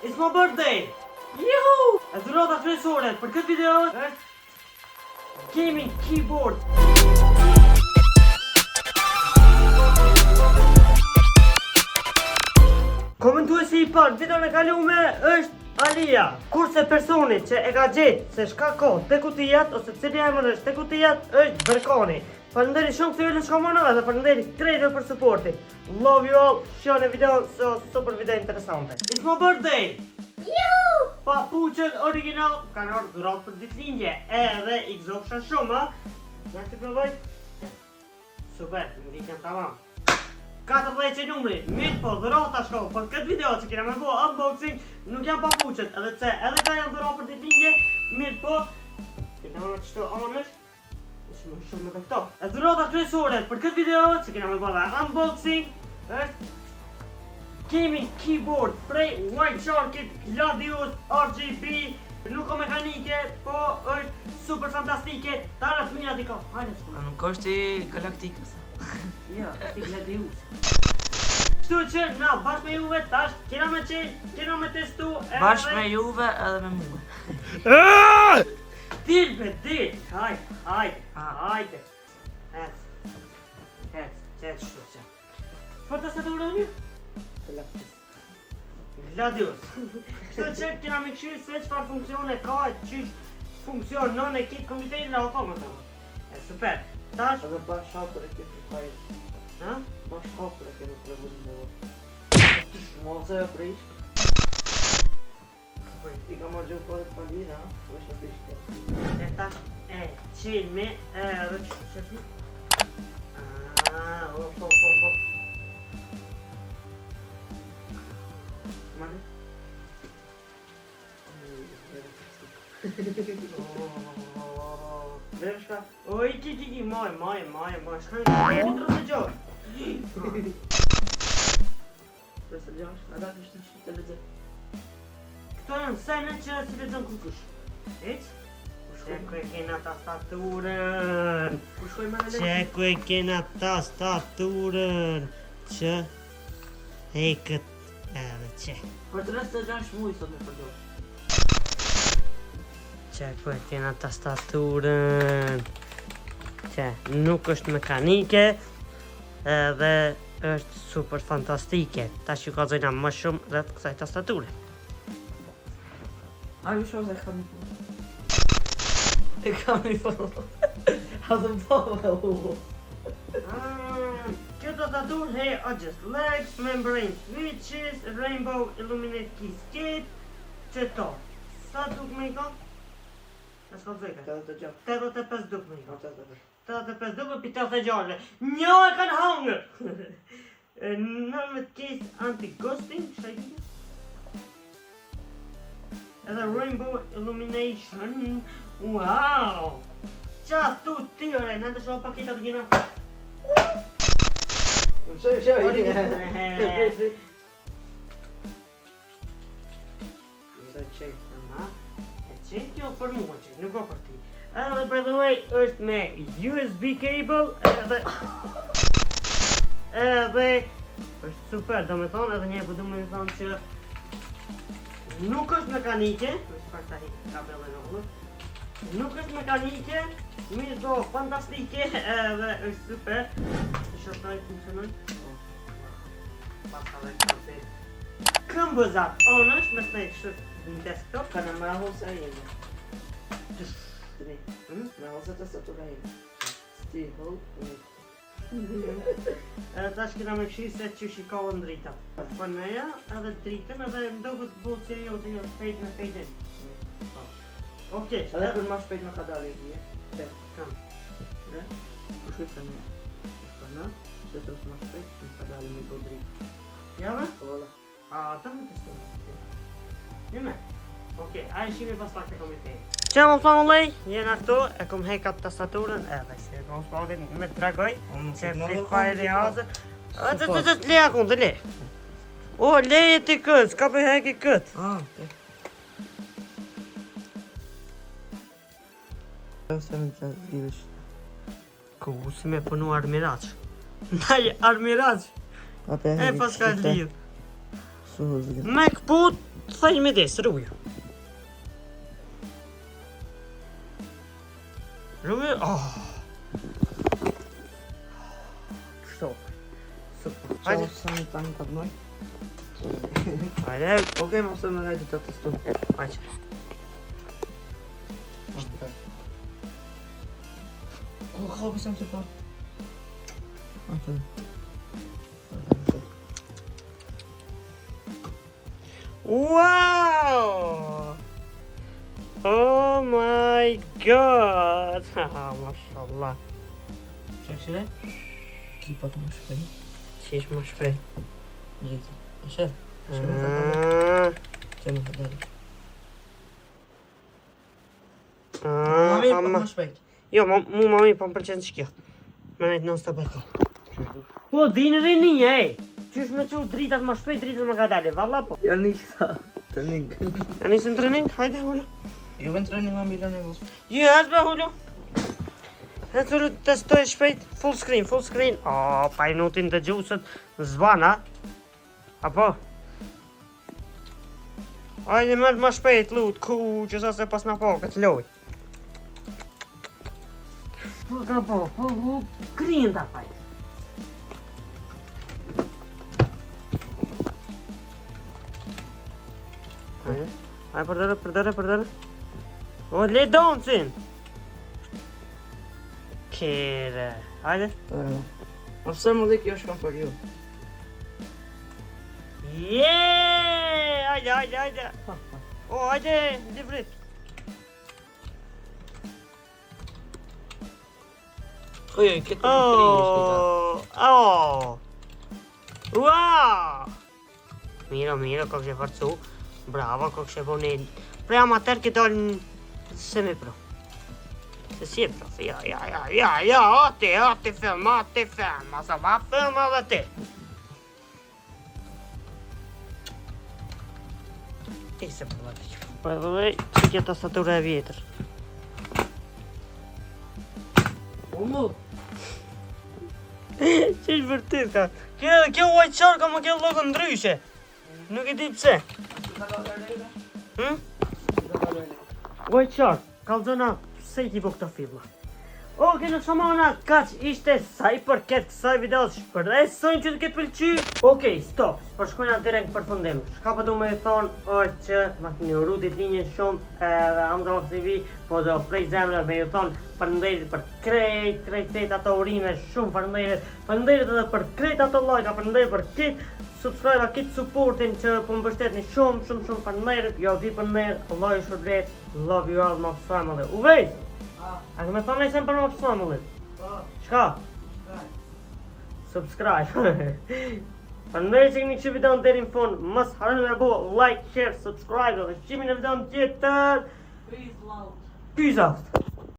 It's my birthday! Juhu! E dhurata kryesore për këtë video është gaming keyboard. Komentuesi I parë videon e kalume është Alia. Kurse personi që e ka gjetë se shka kohë te kutijat ose cili emër është te kutijat është Berkoni. Faleminderit shumë se vjen shkomonave dhe faleminderit krejtëve për supportin. Love you all. Shihoni videon, super video interesante. It's my birthday. Juhu! Papuqet original kanë ardhur dhuratë për ditëlindje. Edhe I gëzofsha shumë, ha? Ja të provoj. Super, më dikën tamam. 14 që numri, mirë po, dhurata shko, për këtë video që kena me bo unboxing, nuk janë papuqet, edhe pse edhe ka janë dhuratë për ditëlindje, mirë po, kena me qëto anësh, shumë me këto. E dhurata kryesore për këtë video që kena me bo dhe unboxing, është gaming keyboard prej White Sharkit Gladius RGB, nuk ka mekanike, po është super fantastike, tara të mirat I ka. Hajde shku. Nuk është I galaktikës. Ja, I Gladius. Kështu që na bashkë me juve tash kena me qenë, kena me testu Bashkë me juve edhe me mua. Dil be dil, hajde. Hec, shtu që. Për të saturën ju? Gladius. Kështu që kena me këshirë se çfarë funksione ka, çish funksionon e kitë komitetin e automatën. Super. Tash Edhe pa shapër e ke përkajt. ha? Pa shapër e ke në prevullin e vërë. Mose e prish. I ka marrë gjumë për të palina, po është e prishke. E tash e qenë me edhe që ti? Op. Mane? Vrem shka? Oj, ki, moj, shka në të rësë gjorë. Presë gjash, a da kështë në të lezë. Këto janë senet që si lezën kush. Ec? Qeku e kena tastaturën. Ku shkoj me në Qeku e kena tastaturën. Që heket edhe që. Për të rest të gjash muj sot me përdoj. Qeku e kena tastaturën. Që nuk është mekanike edhe është super fantastike. Ta që ka zojna më shumë rreth kësaj tastature. A ju shoh se kam një punë. E kam një punë. A të bëve u. Kjo tastaturë hey adjust legs, membrane switches, rainbow illuminate keyscape, qëto. Sa duk me I ka? Në s'ka zojka? 85 duk me I ka. 85 duk me pi 86. Njo e kanë hangër! Nëmet case anti-ghosting, shta I kike? Edhe rainbow illumination. Wow! Qa tu tyre, në të shohë paketat të gjena. E qenë kjo për mua që, nuk o për ti. Edhe by the way, është me USB cable edhe është super, do me thonë edhe një përdu me thonë që nuk është mekanike, është pak ta hi kabele në ullë, nuk është mekanike, mirë do fantastike edhe është super. Shërtaj funksionoj? Pasta dhe këte këmbëzat onësh, me të nejtë shërë në desktop. Ka në mrahu se a jemi. Mrahu se tastatura jemi. Stihull. Edhe tash kena me këshirë se që shikohën drita. Po neja edhe dritën edhe ndo këtë botë që jo të jo shpejt me shpejtin. Oke, Edhe për ma shpejt me ka dalë I dhije. kam. Ku shkoj të një. Në, që të është ma shpejt, në ka dalë me do dritë. Jave? Ola. A, ta me të shtu. Jeme. Oke, a e shimi pas pak të komitej. Që më thonë lej, jena këtu, e kom hekat tastaturën, edhe si e kom spotin me të dragoj, që e flik pa e rihazë. Të leja kun, të le. O, leje ti këtë, s'ka për heki këtë. Ok. Se më të lidhësh. Ku si me punu armiraq. Ndaj armiraq. E pas ka lidh. Su hëzgë. Me këput Thaj me des, rruju. Rruju, Kështu. Super. Hajde. Sami tani të bëj. Hajde. Okej, mos e më lejtë të testu. Hajde. Hoppas jag inte på. Okej. Wow! Oh my god! Mashallah. Çek şöyle. Keep up my spray. Çeş më shpejt. Gjithë. Shef. Çem të dalë. Mami, po më shpejt. Jo, mu mami po më pëlqen ç'kjo. Më nejt non stop aty. Po, dinë rini, Qysh me çu dritat më shpejt, dritat më ka dalë, valla po. Ja niksa. Të nik. A nisën trening? Hajde, holo. Jo vën trening ma Milan e vos. Jo, hajde, holo. Hajde, holo, testoj shpejt, full screen. Pa i nutin të gjusët, zvana. Apo? Hajde, mërë më shpejt, lut, që sa se pas në po, këtë loj. Po, ka po, krinë ta fajt. Hajde, përdere. O, le doncin! Kere, hajde. Ma pse më dhe kjo shkon për ju? Hajde. O, hajde, di vrit. Oj, këtë më krijesh Wow! Miro, kako się farcu. Bravo, kako się boni. Pre amater që dalin semi-pro. Se si e prof, ja, ati film, sa va film edhe ti. Ti se përva të që. Po edhe që kjo tastatura e vjetër. Umu. Qesh vërtet ka. Kjo white shark ka më kjo logo ndryshe. Nuk e di pse. White shark, kallzona pse i po këto filma. Oke, në shomona, kaq ishte sa i përket kësaj videos, shpresojmë që të ketë pëlqy. Okej, stop, po shkojna direkt për fundim. Shka po du me thonë është që ma të një rrutit linjën shumë edhe Hamza Max TV, po do prej zemrë me ju thonë përnderit për krejt ato urime, shumë përnderit edhe për krejt ato like, përnderit për kit subscribe, kit supportin që po më bështetni shumë përnderit, jo di përnderit, Allah i shërblet, love you all, my family. Uvej! A ke me thonë nejsen për më family? Shka? Subscribe. Përnderit që këni që video në deri në fund, mos harroni me bo like, share, subscribe dhe shimin e video në tjetër. Peace out.